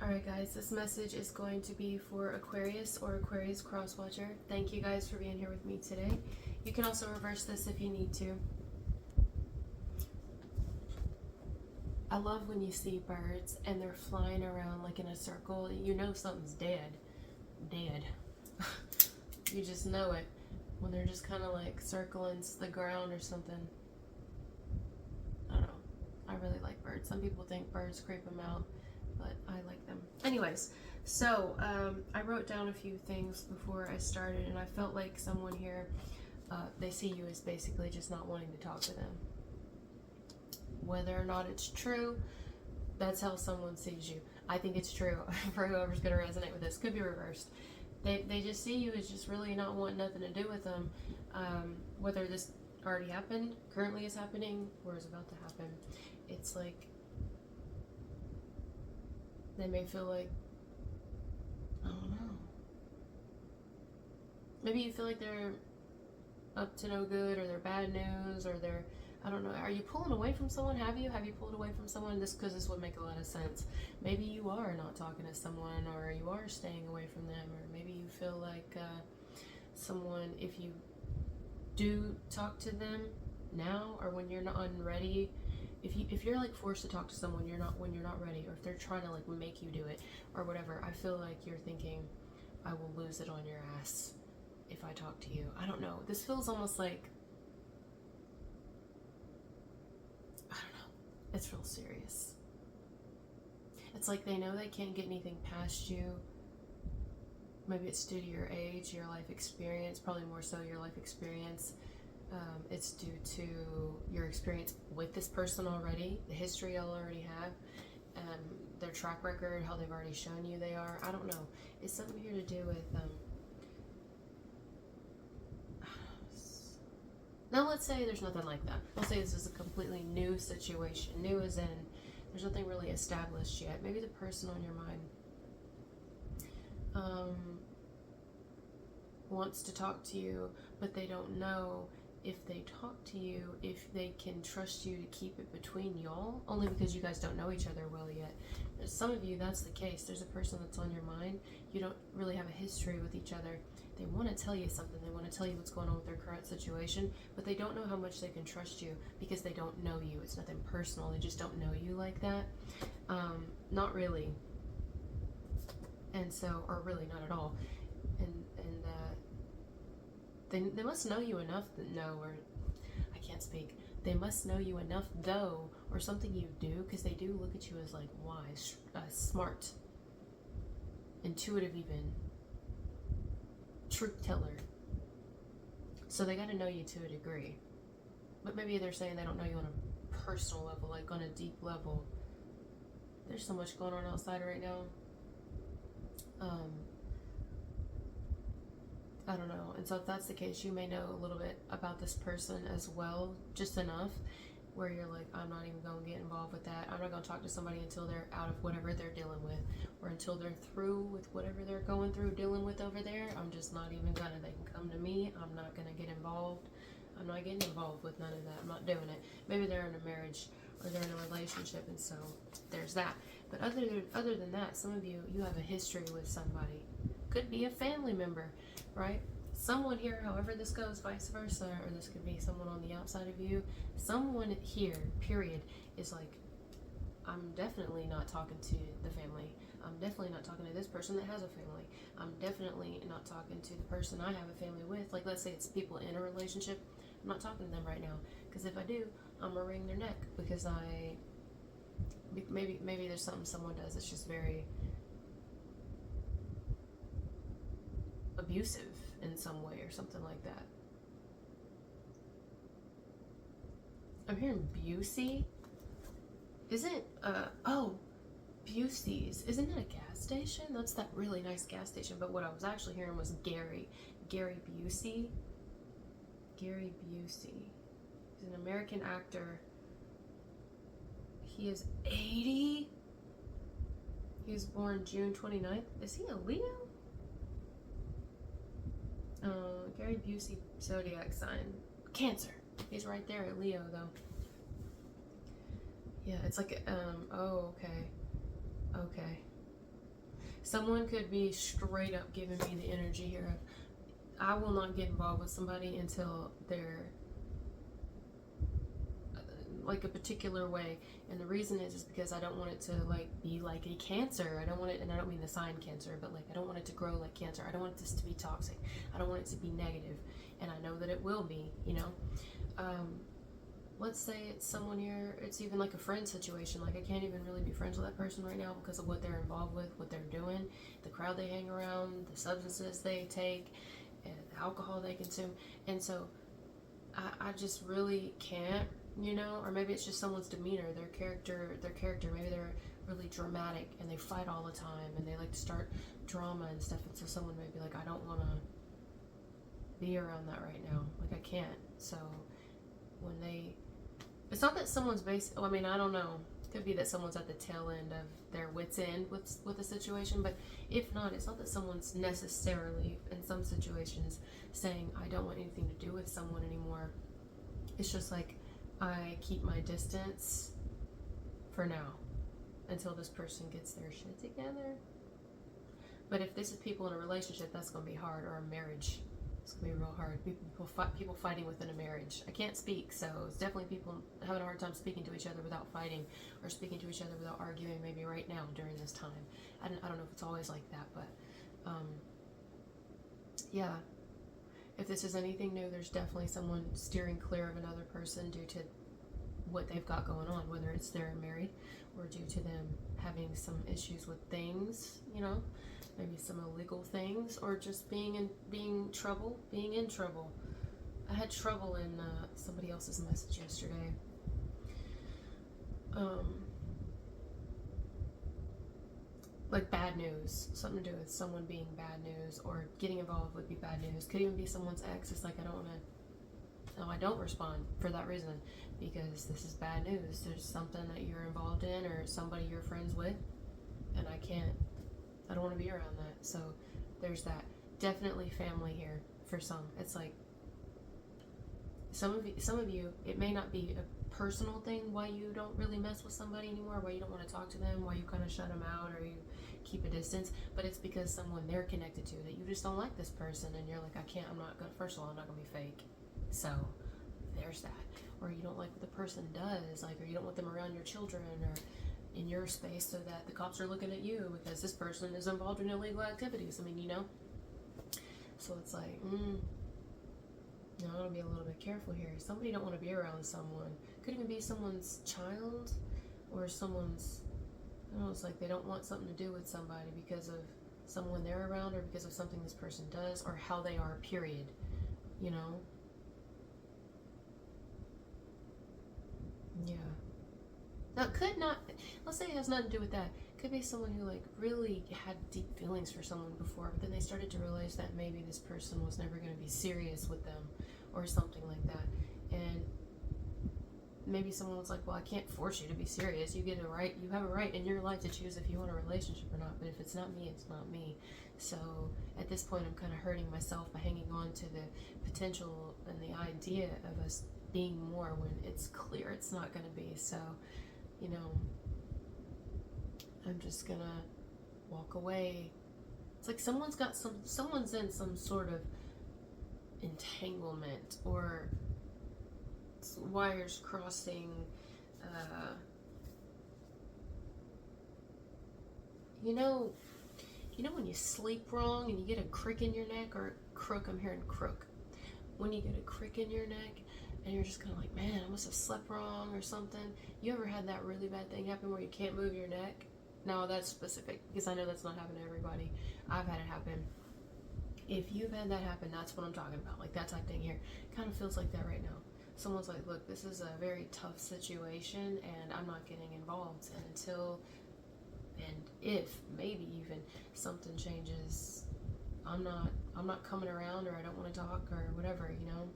Alright guys, this message is going to be for Aquarius or Aquarius cross-watcher. Thank you guys for being here with me today. You can also reverse this if you need to. I love when you see birds and they're flying around like in a circle. You know something's dead. Dead. You just know it when they're just kind of like circling the ground or something. I don't know. I really like birds. Some people think birds creep them out, but I like them. Anyways, so I wrote down a few things before I started, and I felt like someone here, they see you as basically just not wanting to talk to them. Whether or not it's true, that's how someone sees you. I think it's true for whoever's going to resonate with this. Could be reversed. They just see you as just really not wanting nothing to do with them. Whether this already happened, currently is happening, or is about to happen. It's like they may feel like, I don't know. Maybe you feel like they're up to no good, or they're bad news, or they're, I don't know. Are you pulling away from someone? Have you pulled away from someone? This, because this would make a lot of sense. Maybe you are not talking to someone, or you are staying away from them, or maybe you feel like someone, if you do talk to them now, or when you're not ready, if you're like forced to talk to someone, when you're not ready, or if they're trying to like make you do it or whatever, I feel like you're thinking, I will lose it on your ass if I talk to you. I don't know. This feels almost like, I don't know. It's real serious. It's like they know they can't get anything past you. Maybe it's due to your age, your life experience, probably more so your life experience. It's due to your experience with this person already, the history y'all already have, their track record, how they've already shown you they are. I don't know. It's something here to do with now let's say there's nothing like that. Let's say this is a completely new situation. New as in there's nothing really established yet. Maybe the person on your mind wants to talk to you, but they don't know if they talk to you, if they can trust you to keep it between y'all, only because you guys don't know each other well yet. Some of you, that's the case. There's a person that's on your mind. You don't really have a history with each other. They want to tell you something. They want to tell you what's going on with their current situation, but they don't know how much they can trust you because they don't know you. It's nothing personal. They just don't know you like that. Not really. And so, or really not at all. And they must know you enough to know, or I can't speak. They must know you enough though, or something you do, because they do look at you as like wise, smart, intuitive, even truth teller. So they got to know you to a degree. But maybe they're saying they don't know you on a personal level, like on a deep level. There's so much going on outside right now. I don't know. And so if that's the case, you may know a little bit about this person as well, just enough where you're like, I'm not even going to get involved with that. I'm not going to talk to somebody until they're out of whatever they're dealing with, or until they're through with whatever they're going through dealing with over there. I'm just not even going to. They can come to me. I'm not going to get involved. I'm not getting involved with none of that. I'm not doing it. Maybe they're in a marriage or they're in a relationship, and so there's that. But other than that, some of you have a history with somebody. Could be a family member, right? Someone here, however this goes, vice versa, or this could be someone on the outside of you. Someone here, period, is like, I'm definitely not talking to the family. I'm definitely not talking to this person that has a family. I'm definitely not talking to the person I have a family with. Like, let's say it's people in a relationship. I'm not talking to them right now, because if I do, I'm gonna wring their neck, because maybe there's something someone does that's just very abusive in some way or something like that. I'm hearing Busey. Isn't Busey's, isn't it a gas station? That's that really nice gas station. But what I was actually hearing was Gary Busey. Gary Busey. He's an American actor. He is 80. He was born June 29th. Is he a Leo? Gary Busey, zodiac sign, Cancer. He's right there at Leo, though. Yeah, it's like, oh, okay. Someone could be straight up giving me the energy here of, I will not get involved with somebody until they're like a particular way, and the reason is because I don't want it to like be like a cancer. I don't want it, and I don't mean the sign cancer, but like I don't want it to grow like cancer. I don't want this to be toxic. I don't want it to be negative, and I know that it will be, you know. Let's say it's someone here, it's even like a friend situation, like I can't even really be friends with that person right now because of what they're involved with, what they're doing, the crowd they hang around, the substances they take, and the alcohol they consume. And so I just really can't, you know. Or maybe it's just someone's demeanor, their character, maybe they're really dramatic and they fight all the time and they like to start drama and stuff, and so someone may be like, I don't want to be around that right now, like I can't. So when they, it's not that someone's I mean, I don't know, it could be that someone's at the tail end of their wits end with a situation, but if not, it's not that someone's necessarily in some situations saying I don't want anything to do with someone anymore. It's just like, I keep my distance for now until this person gets their shit together. But if this is people in a relationship, that's going to be hard, or a marriage. It's going to be real hard. People fighting within a marriage. I can't speak, so it's definitely people having a hard time speaking to each other without fighting, or speaking to each other without arguing, maybe right now during this time. I don't know if it's always like that, but yeah. If this is anything new, there's definitely someone steering clear of another person due to what they've got going on, whether it's they're married or due to them having some issues with things, you know, maybe some illegal things, or just being in trouble. I had trouble in somebody else's message yesterday. Like bad news, something to do with someone being bad news, or getting involved would be bad news. Could even be someone's ex. It's like, I don't respond for that reason, because this is bad news. There's something that you're involved in, or somebody you're friends with, and I don't want to be around that. So there's that. Definitely family here for some. It's like some of you, it may not be a personal thing why you don't really mess with somebody anymore, why you don't want to talk to them, why you kind of shut them out, or you keep a distance, but it's because someone they're connected to that you just don't like this person, and you're like, I'm not gonna, first of all, I'm not gonna be fake, so there's that. Or you don't like what the person does, like, or you don't want them around your children or in your space, so that the cops are looking at you because this person is involved in illegal activities. I mean, you know. So it's like, I want to be a little bit careful here. Somebody don't want to be around someone. Could even be someone's child, or someone's, I don't know, it's like they don't want something to do with somebody because of someone they're around, or because of something this person does, or how they are, period. You know? Yeah. Now, it could not, let's say it has nothing to do with that. It could be someone who like really had deep feelings for someone before, but then they started to realize that maybe this person was never going to be serious with them, or something like that. And maybe someone was like, well, I can't force you to be serious. You have a right in your life to choose if you want a relationship or not, but if it's not me, it's not me. So at this point, I'm kind of hurting myself by hanging on to the potential and the idea of us being more when it's clear it's not going to be. So, you know, I'm just gonna walk away. It's like someone's in some sort of entanglement, or wires crossing, you know when you sleep wrong and you get a crick in your neck, or crook, I'm hearing crook. When you get a crick in your neck and you're just kind of like, man, I must have slept wrong or something. You ever had that really bad thing happen where you can't move your neck? No, that's specific, because I know that's not happening to everybody. I've had it happen. If you've had that happen, that's what I'm talking about. Like that type thing here. Kind of feels like that right now. Someone's like, look, this is a very tough situation, and I'm not getting involved. And until, and if, maybe even, something changes, I'm not coming around, or I don't want to talk, or whatever, you know?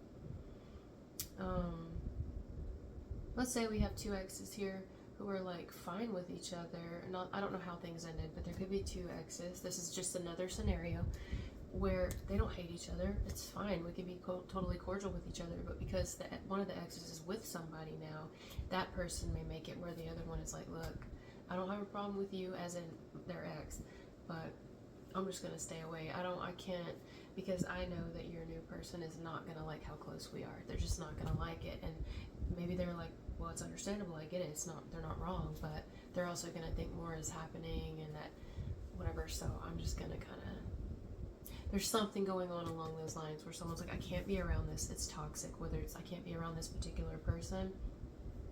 Let's say we have two exes here who are like fine with each other. I don't know how things ended, but there could be two exes. This is just another scenario where they don't hate each other. It's fine. We could be totally cordial with each other, but because one of the exes is with somebody now, that person may make it where the other one is like, look, I don't have a problem with you, as in their ex, but I'm just gonna stay away. I can't, because I know that your new person is not gonna like how close we are. They're just not gonna like it, and maybe they're like, well, it's understandable. I get it. They're not wrong, but they're also gonna think more is happening and that whatever. So I'm just gonna kind of. There's something going on along those lines where someone's like, I can't be around this. It's toxic. Whether it's I can't be around this particular person,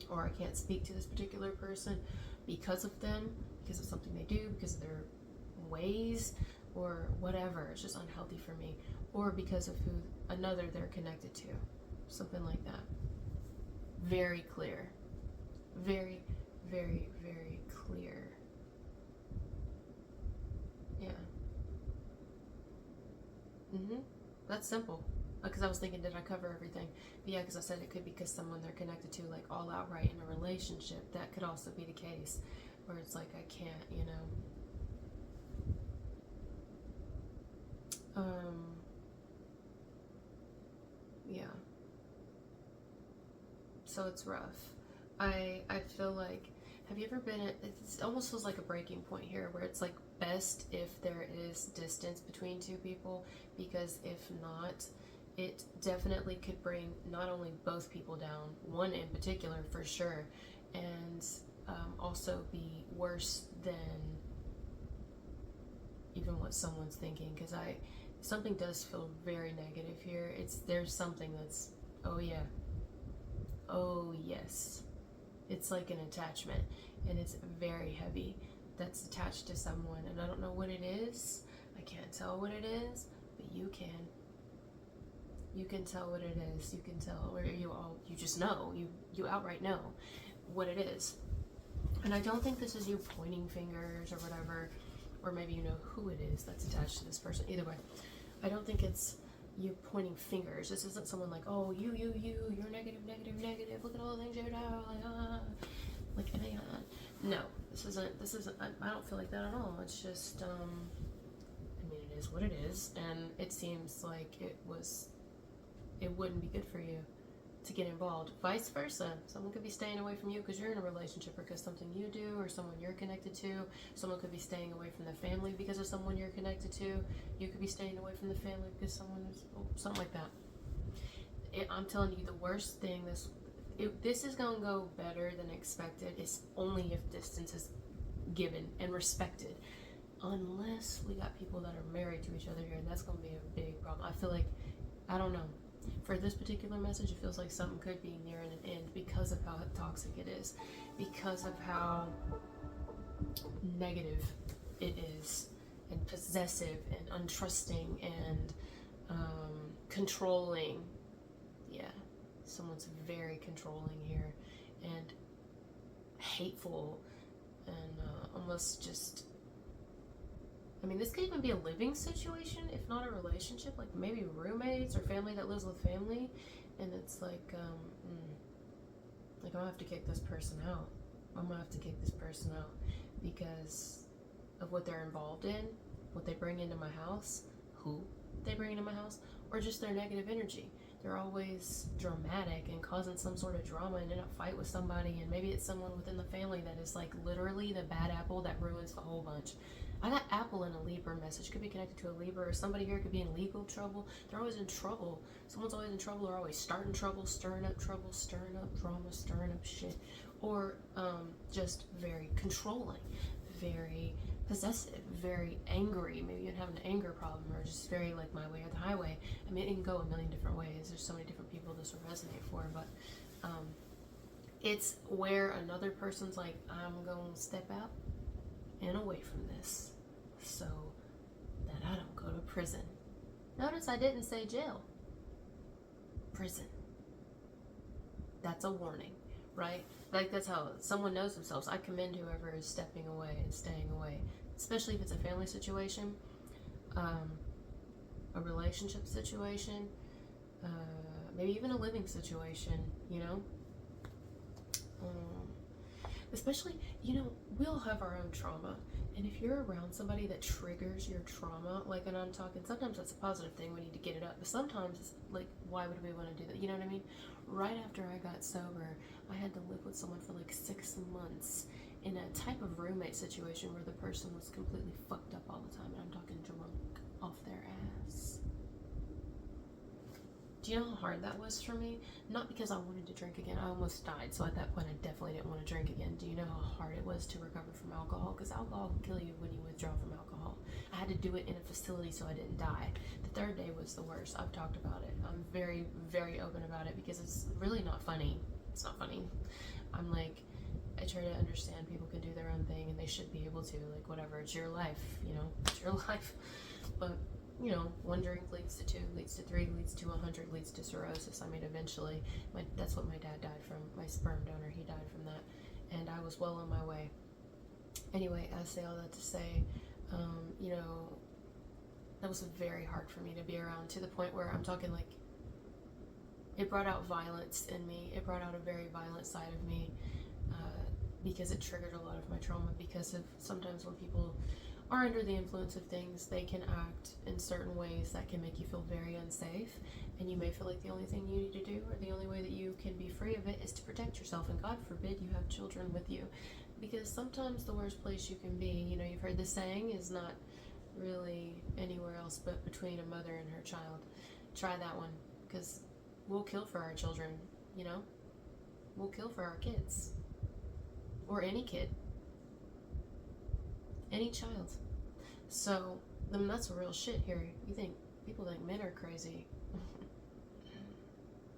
or I can't speak to this particular person because of them, because of something they do, because of their ways, or whatever. It's just unhealthy for me, or because of another they're connected to, something like that. Very clear, very, very, very clear. Yeah. That's simple. Because I was thinking, did I cover everything? But yeah, because I said it could be because someone they're connected to, like all outright in a relationship. That could also be the case, where it's like I can't, you know. Yeah. So it's rough. I feel like, have you ever been at, it almost feels like a breaking point here, where it's like best if there is distance between two people, because if not, it definitely could bring not only both people down, one in particular for sure, and also be worse than even what someone's thinking, because something does feel very negative here. There's something that's, oh yeah, oh yes, it's like an attachment, and it's very heavy, that's attached to someone, and I don't know what it is. I can't tell what it is, but you can tell what it is. You can tell, or you just know, you outright know what it is. And I don't think this is you pointing fingers or whatever, or maybe you know who it is that's attached to this person. Either way, I don't think it's you pointing fingers. This isn't someone like, oh, you're negative, look at all the things you're doing, like, no, this isn't, I don't feel like that at all. It's just, I mean, it is what it is, and it seems like it wouldn't be good for you to get involved. Vice versa, someone could be staying away from you because you're in a relationship, or because something you do, or someone you're connected to. Someone could be staying away from the family because of someone you're connected to. You could be staying away from the family because someone is, something like that. I'm telling you, the worst thing, this is going to go better than expected. It's only if distance is given and respected, unless we got people that are married to each other here, and that's going to be a big problem. I feel like, I don't know, for this particular message, it feels like something could be nearing an end because of how toxic it is, because of how negative it is, and possessive and untrusting and controlling. Yeah, someone's very controlling here, and hateful, and almost just, I mean, this could even be a living situation, if not a relationship, like maybe roommates or family that lives with family, and it's like, I'm gonna have to kick this person out. I'm gonna have to kick this person out because of what they're involved in, what they bring into my house, who they bring into my house, or just their negative energy. They're always dramatic and causing some sort of drama and in a fight with somebody, and maybe it's someone within the family that is like literally the bad apple that ruins the whole bunch. I got apple in a Libra message. Could be connected to a Libra, or somebody here could be in legal trouble. They're always in trouble. Someone's always in trouble, or always starting trouble, stirring up drama, stirring up shit. Or just very controlling, very possessive, very angry. Maybe you have an anger problem, or just very like my way or the highway. I mean, it can go a million different ways. There's so many different people this will resonate for, but it's where another person's like, I'm going to step out and away from this so that I don't go to prison. Notice I didn't say jail. Prison. That's a warning, right? Like, that's how someone knows themselves. I commend whoever is stepping away and staying away, especially if it's a family situation, a relationship situation, maybe even a living situation, you know? Especially, you know, we all have our own trauma, and if you're around somebody that triggers your trauma, like, and I'm talking, sometimes that's a positive thing, we need to get it up, but sometimes it's like, why would we want to do that? You know what I mean? Right after I got sober, I had to live with someone for like 6 months in a type of roommate situation where the person was completely fucked up all the time, and I'm talking Do you know how hard that was for me? Not because I wanted to drink again. I almost died, so at that point I definitely didn't want to drink again. Do you know how hard it was to recover from alcohol? Because alcohol can kill you when you withdraw from alcohol. I had to do it in a facility so I didn't die. The third day was the worst. I've talked about it. I'm very, very open about it because it's really not funny. It's not funny. I'm like, I try to understand people can do their own thing and they should be able to, like, whatever, it's your life, you know, it's your life. But, you know, one drink leads to 2, leads to 3, leads to 100, leads to cirrhosis. I mean, eventually, that's what my dad died from, my sperm donor, he died from that, and I was well on my way. Anyway, I say all that to say, you know, that was very hard for me to be around, to the point where I'm talking like, it brought out violence in me, it brought out a very violent side of me, because it triggered a lot of my trauma, because of sometimes when people are under the influence of things, they can act in certain ways that can make you feel very unsafe, and you may feel like the only thing you need to do, or the only way that you can be free of it, is to protect yourself, and God forbid you have children with you, because sometimes the worst place you can be, you know, you've heard the saying, is not really anywhere else but between a mother and her child. Try that one, because we'll kill for our children, you know? We'll kill for our kids. Or any kid. Any child. So, I mean, that's a real shit here. People think men are crazy.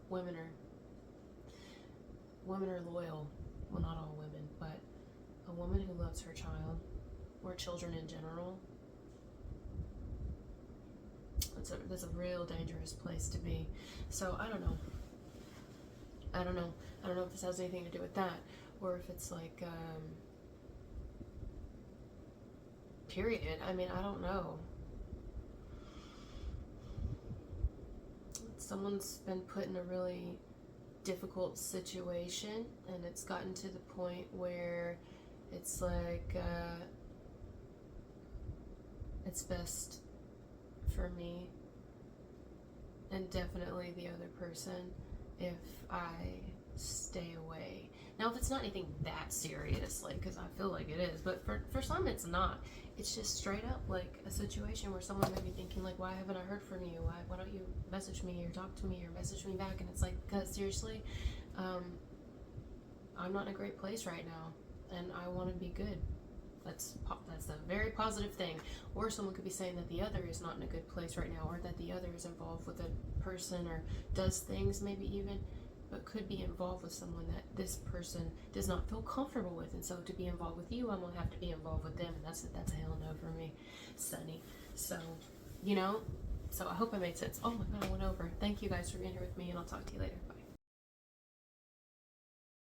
Women are loyal. Well, not all women, but a woman who loves her child, or children in general, that's a real dangerous place to be. So, I don't know. I don't know if this has anything to do with that, or if it's like, period. I mean, I don't know. Someone's been put in a really difficult situation, and it's gotten to the point where it's like, it's best for me, and definitely the other person, if I stay away. Now, if it's not anything that serious, like, because I feel like it is, but for some it's not. It's just straight up like a situation where someone may be thinking like, why haven't I heard from you? Why don't you message me or talk to me or message me back? And it's like, cause seriously, I'm not in a great place right now, and I want to be good. That's a very positive thing. Or someone could be saying that the other is not in a good place right now, or that the other is involved with a person, or does things maybe even, but could be involved with someone that this person does not feel comfortable with. And so to be involved with you, I'm gonna have to be involved with them, and that's a hell no for me, Sunny. So, you know, so I hope it made sense. Oh my god, I went over. Thank you guys for being here with me, and I'll talk to you later. Bye.